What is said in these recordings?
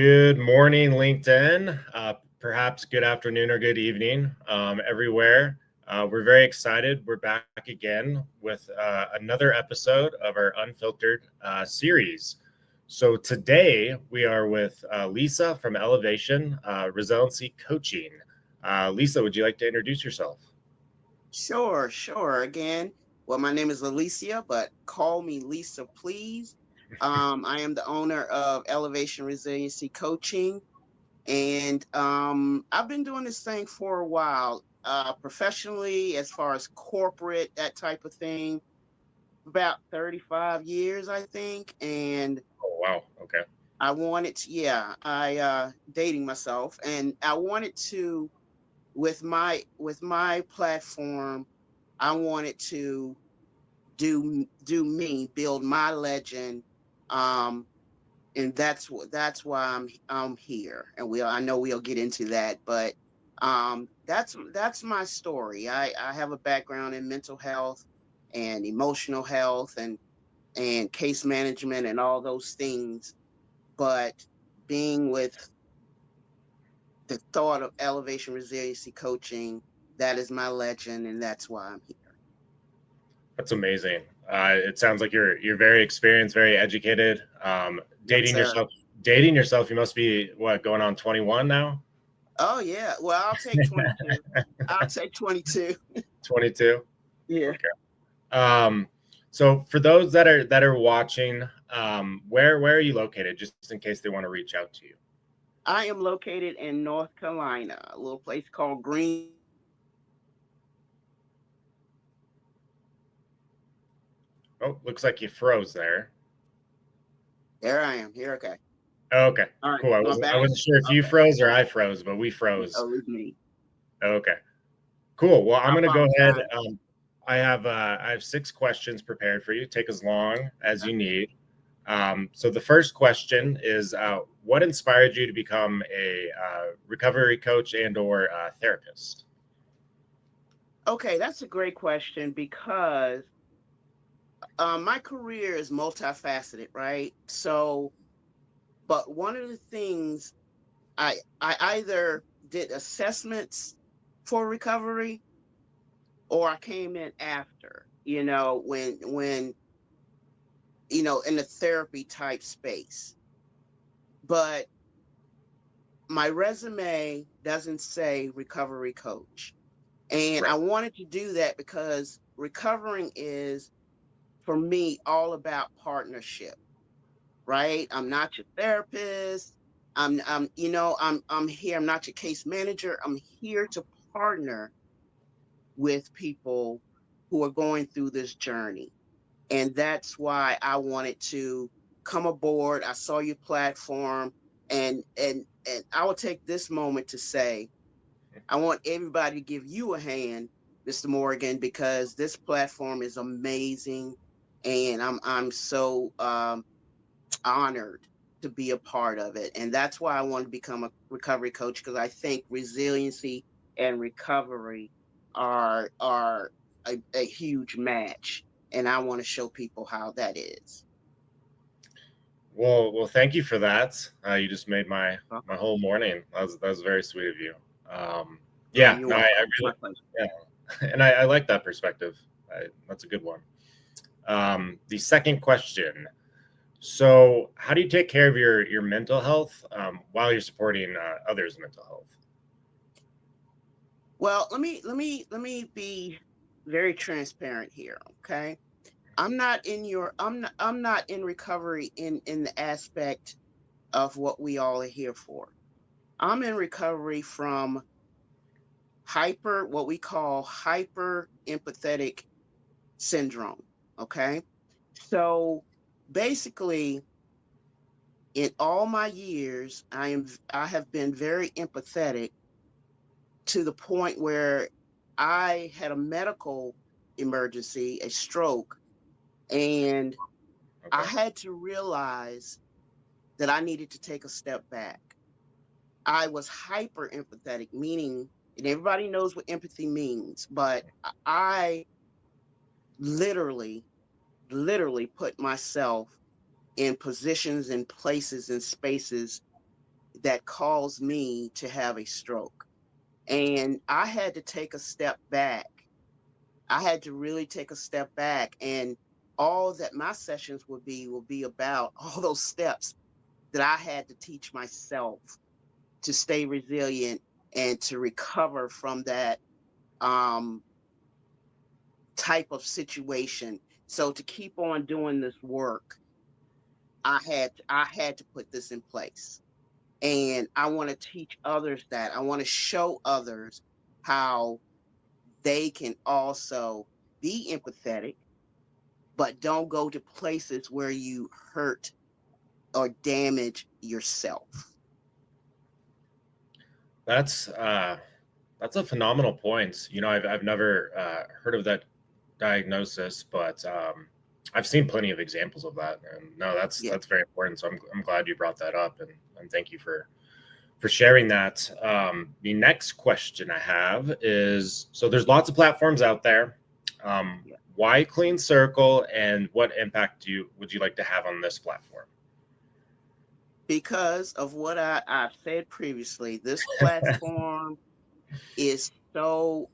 Good morning, LinkedIn. Perhaps good afternoon or good evening, everywhere. We're very excited. We're back again with another episode of our Unfiltered series. So today we are with Lisa from Elevation Resiliency Coaching. Lisa, would you like to introduce yourself? Sure. Again, well, my name is Aleasia, but call me Lisa, please. I am the owner of Elevation Resiliency Coaching, and I've been doing this thing for a while, professionally, as far as corporate, that type of thing, about 35 years, I think. And Oh, wow. Okay. I wanted to, yeah, dating myself, and I wanted to, with my platform, I wanted to do me, build my legend, um, and that's why I'm here. And I know we'll get into that, but that's my story. I have a background in mental health and emotional health and case management and all those things, but being with the thought of elevation resiliency coaching, that is my legend, and that's why I'm here. That's amazing. It sounds like you're very experienced, very educated. Yes, Dating sir. yourself, dating yourself. You must be what, going on 21 now? Oh yeah. Well, I'll take 22. I'll take 22. 22. Yeah. Okay. Um, so for those that are watching, where are you located? Just in case they want to reach out to you. I am located in North Carolina, a little place called Green. Oh, looks like you froze there. There I am. Here, okay. Okay, All right. cool. I Am I wasn't I back? wasn't sure if you Okay. froze or I froze, but we froze. Oh, it's me. Okay. Cool. Well, I'm I going to go ahead. apologize. I have 6 questions prepared for you. Take as long as you need. So the first question is, what inspired you to become a recovery coach and/or therapist? Okay, that's a great question because my career is multifaceted, right? So, but one of the things I either did assessments for recovery or I came in after, when in the therapy type space. But my resume doesn't say recovery coach. And I Right. wanted to do that because recovering is, for me, all about partnership, right? I'm not your therapist. I'm here. I'm not your case manager. I'm here to partner with people who are going through this journey. And that's why I wanted to come aboard. I saw your platform, and I will take this moment to say I want everybody to give you a hand, Mr. Morgan, because this platform is amazing, and I'm so honored to be a part of it. And that's why I want to become a recovery coach, because I think resiliency and recovery are a huge match. And I want to show people how that is. Well, thank you for that. You just made my Welcome. whole morning. That was very sweet of you. Um, Oh, yeah, you're no, I welcome. My really, pleasure. yeah, and I like that perspective. That's a good one. The second question. So, how do you take care of your mental health while you're supporting others' mental health? Well, let me be very transparent here, okay? I'm not in recovery in the aspect of what we all are here for. I'm in recovery from what we call hyper empathetic syndrome. Okay. So basically, in all my years, I have been very empathetic to the point where I had a medical emergency, a stroke, and I Okay. had to realize that I needed to take a step back. I was hyper empathetic, meaning, and everybody knows what empathy means, but I literally, literally put myself in positions and places and spaces that caused me to have a stroke. And I had to take a step back. I had to really take a step back, and all that my sessions will be about all those steps that I had to teach myself to stay resilient and to recover from that um, type of situation. So to keep on doing this work, I had to put this in place, and I want to teach others that. I want to show others how they can also be empathetic, but don't go to places where you hurt or damage yourself. That's that's a phenomenal point. I've never heard of that diagnosis, but I've seen plenty of examples of that. And no, that's Yeah. that's very important. So I'm glad you brought that up, and thank you for sharing that. The next question I have is: so there's lots of platforms out there. Yeah. Why Clean Circle, and what impact would you like to have on this platform? Because of what I've said previously, this platform is so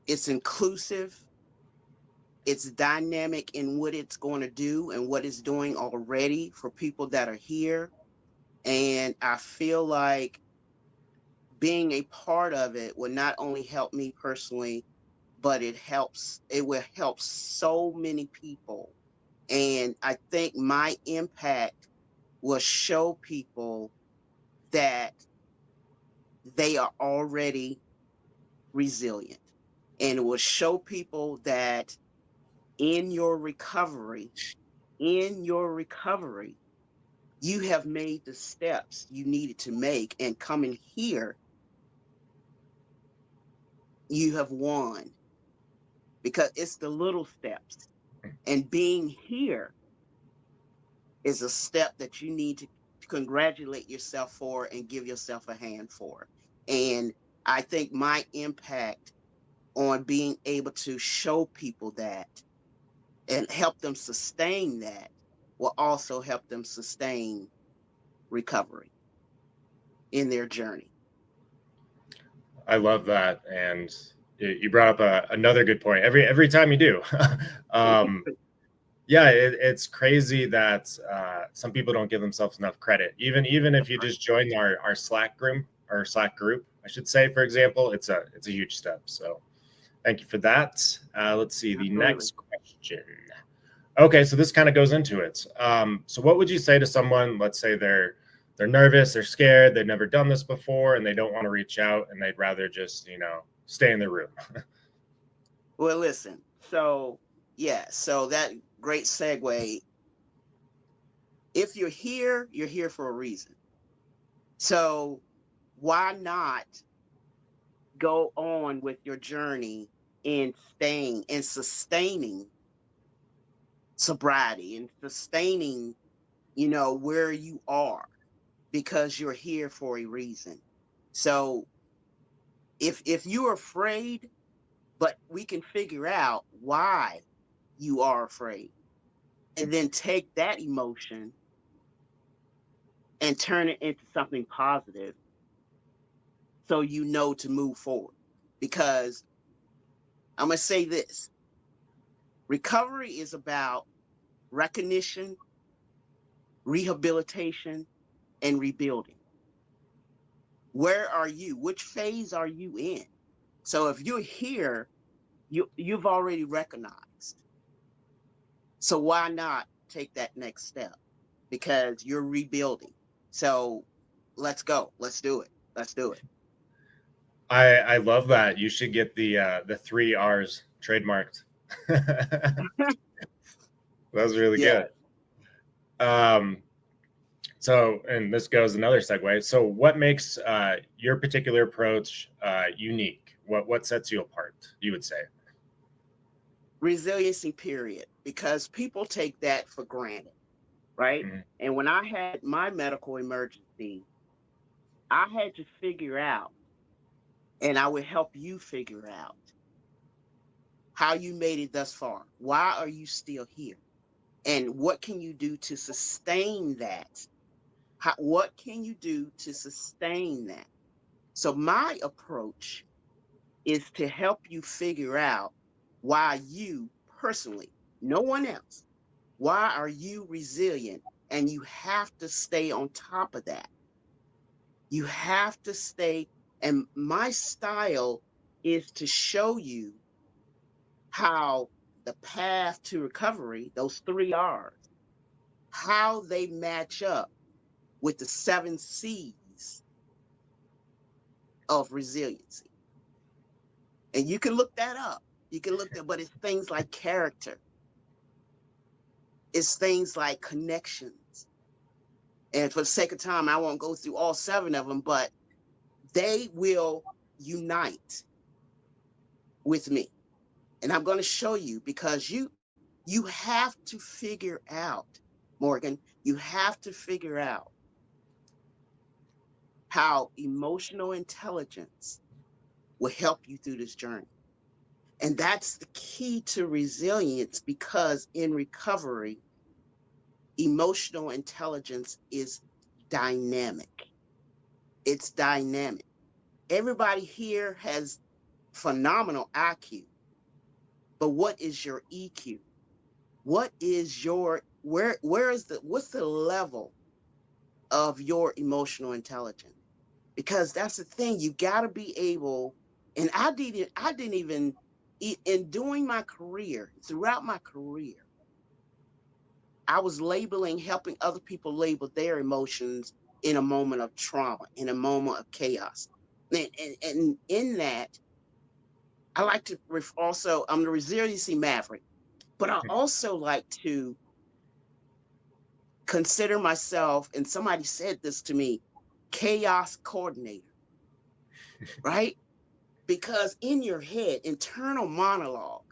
it's inclusive, it's dynamic in what it's going to do and what it's doing already for people that are here. And I feel like being a part of it will not only help me personally, but it will help so many people. And I think my impact will show people that they are already resilient. And it will show people that in your recovery, in your recovery, you have made the steps you needed to make. And coming here, you have won because it's the little steps. And being here is a step that you need to congratulate yourself for and give yourself a hand for. And I think my impact on being able to show people that and help them sustain that will also help them sustain recovery in their journey. I love that, and you brought up another good point. Every time you do, um, yeah, it's crazy that some people don't give themselves enough credit. Even if That's you right. just join our Slack group, I should say, for example, it's a huge step. So thank you for that. Let's see the Absolutely. next question. Okay, so this kind of goes into it. So what would you say to someone? Let's say they're nervous, they're scared, they've never done this before, and they don't want to reach out, and they'd rather just stay in their room. Well, listen. So, yeah, so that great segue. If you're here for a reason. So, why not go on with your journey in staying and sustaining sobriety and sustaining, where you are because you're here for a reason. So, if you're afraid, but we can figure out why you are afraid and then take that emotion and turn it into something positive so you know to move forward. Because I'm going to say this: recovery is about recognition, rehabilitation, and rebuilding. Where are you? Which phase are you in? So if you're here, you've already recognized. So why not take that next step? Because you're rebuilding. So let's go. Let's do it. Let's do it. I love that. You should get the three R's trademarked. That was really Yeah. good. Um, so, and this goes another segue. So, what makes your particular approach unique? What sets you apart? You would say. Resiliency, period. Because people take that for granted, right? Mhm. And when I had my medical emergency, I had to figure out, and I would help you figure out how you made it thus far. Why are you still here? And what can you do to sustain that What can you do to sustain that? So my approach is to help you figure out why you personally, no one else, why are you resilient? And you have to stay on top of that. You have to stay. And my style is to show you how the path to recovery, those three R's, how they match up with the seven C's of resiliency. And you can look that up. You can look that, but it's things like character, it's things like connections. And for the sake of time, I won't go through all seven of them, but they will unite with me. And I'm going to show you because you have to figure out, Morgan, you have to figure out how emotional intelligence will help you through this journey. And that's the key to resilience because in recovery, emotional intelligence is dynamic. It's dynamic. Everybody here has phenomenal IQ, but what is your EQ? What is your where is the what's the level of your emotional intelligence? Because that's the thing, you got to be able, and I didn't even in doing my career, throughout my career, I was labeling, helping other people label their emotions in a moment of trauma, in a moment of chaos. And in that, I like to also, I'm the resiliency maverick, but I also like to consider myself, and somebody said this to me, chaos coordinator, right? Because in your head, internal monologue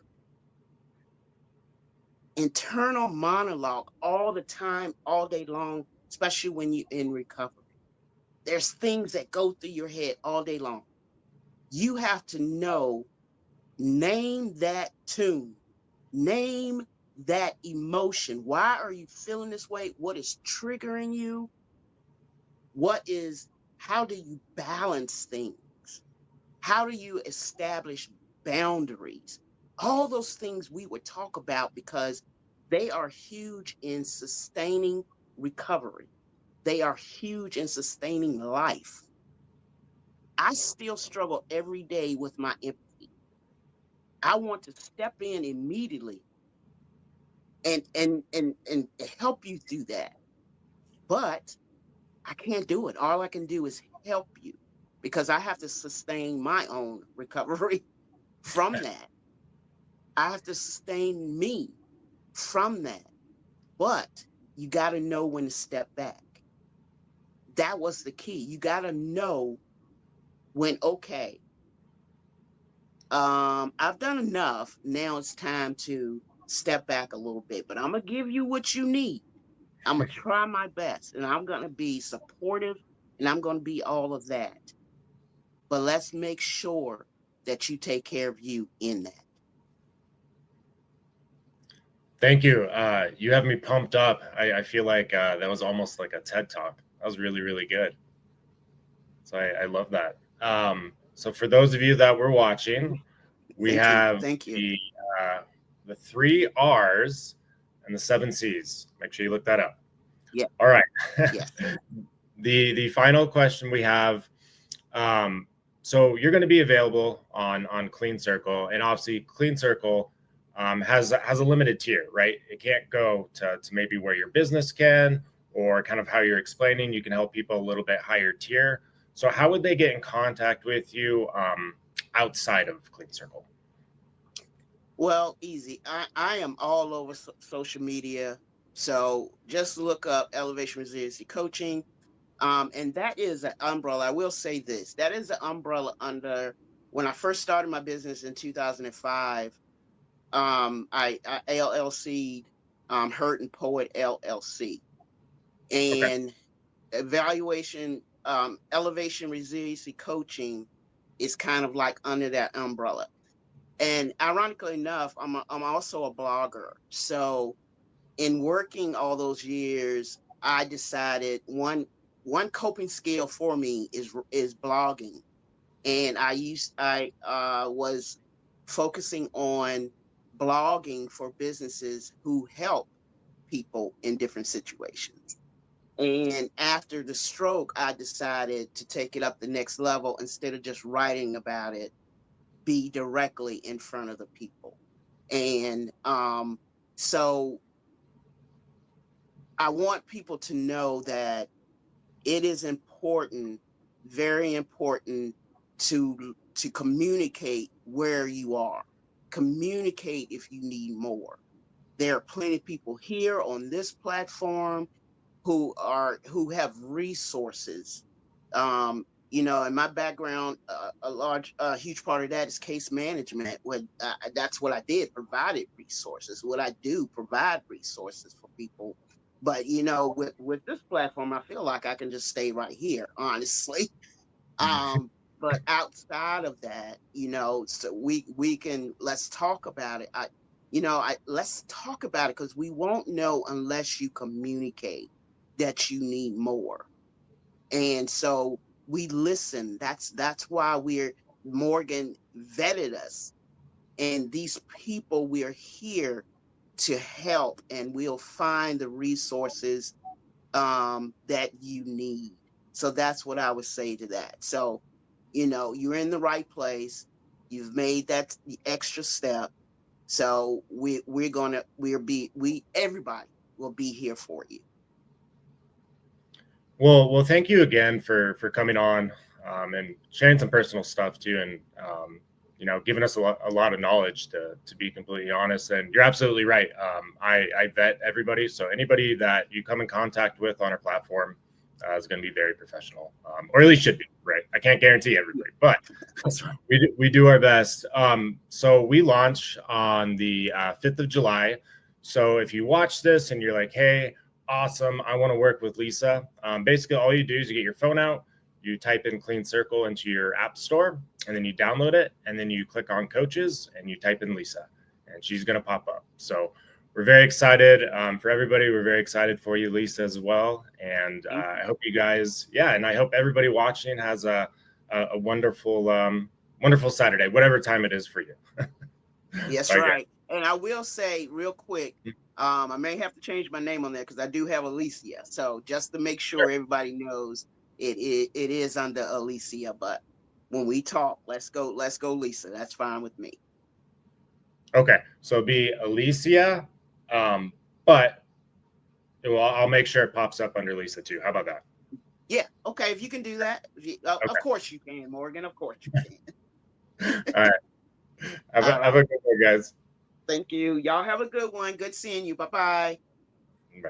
all the time, all day long, especially when you're in recovery. There's things that go through your head all day long. You have to know, name that tune, name that emotion. Why are you feeling this way? What is triggering you? What is, how do you balance things? How do you establish boundaries? All those things we would talk about because they are huge in sustaining recovery. They are huge in sustaining life. I still struggle every day with my empathy. I want to step in immediately and help you through that. But I can't do it. All I can do is help you because I have to sustain my own recovery from that. I have to sustain me from that. But you got to know when to step back. That was the key. You got to know when, okay, I've done enough. Now it's time to step back a little bit, but I'm going to give you what you need. I'm going to try my best and I'm going to be supportive and I'm going to be all of that. But let's make sure that you take care of you in that. Thank you. You have me pumped up. I feel like that was almost like a TED talk. That was really, really good. So I love that. So for those of you that were watching, we Thank you. have Thank you. uh, the three R's and the seven C's. Make sure you look that up. Yeah. All right. Yes. The final question we have. So you're going to be available on Clean Circle, and obviously Clean Circle has a limited tier, right? It can't go to maybe where your business can, or kind of how you're explaining. You can help people a little bit higher tier. So how would they get in contact with you outside of Clean Circle? Well, easy. I am all over social media. So just look up Elevation Resiliency Coaching. And that is an umbrella. I will say this, that is an umbrella under, when I first started my business in 2005, I LLC'd Hurt and Poet LLC. Okay. And evaluation, Elevation Resiliency Coaching is kind of like under that umbrella. And ironically enough, I'm also a blogger. So in working all those years, I decided, one, one coping skill for me is blogging, and I was focusing on blogging for businesses who help people in different situations. And after the stroke, I decided to take it up the next level. Instead of just writing about it, be directly in front of the people. And so I want people to know that it is important, very important, to communicate where you are. Communicate if you need more. There are plenty of people here on this platform who have resources. In my background, a huge part of that is case management. That's what I did, provided resources. What I do, provide resources for people. But with this platform, I feel like I can just stay right here, honestly. But outside of that, so we can let's talk about it. Let's talk about it because we won't know unless you communicate that you need more. And so we listen. That's why Morgan vetted us. And these people, we are here to help, and we'll find the resources that you need. So that's what I would say to that. So, you're in the right place. You've made that extra step. So we everybody will be here for you. Well, thank you again for coming on, and sharing some personal stuff too, and giving us a lot of knowledge, to be completely honest. And you're absolutely right. I vet everybody, so anybody that you come in contact with on our platform is going to be very professional, or at least should be. Right? I can't guarantee everybody, but That's right. we do our best. So we launch on the 5th of July. So if you watch this and you're like, hey, awesome, I want to work with Lisa. Basically, all you do is you get your phone out, you type in Clean Circle into your app store, and then you download it, and then you click on coaches and you type in Lisa, and she's going to pop up. So we're very excited for everybody. We're very excited for you, Lisa, as well. And Thank I you. hope you guys, yeah, and I hope everybody watching has a wonderful, wonderful Saturday, whatever time it is for you. Yes, Bye, right. And I will say real quick, guys. I may have to change my name on there because I do have Aleasia. So just to make Sure. sure everybody knows it is under Aleasia. But when we talk, let's go, Lisa. That's fine with me. Okay, so it'll be Aleasia, but I'll make sure it pops up under Lisa too. How about that? Yeah, okay. If you can do that, of Okay. course you can, Morgan. Of course you can. All right. All Have right. a good one, guys. Thank you. Y'all have a good one. Good seeing you. Bye bye. Bye.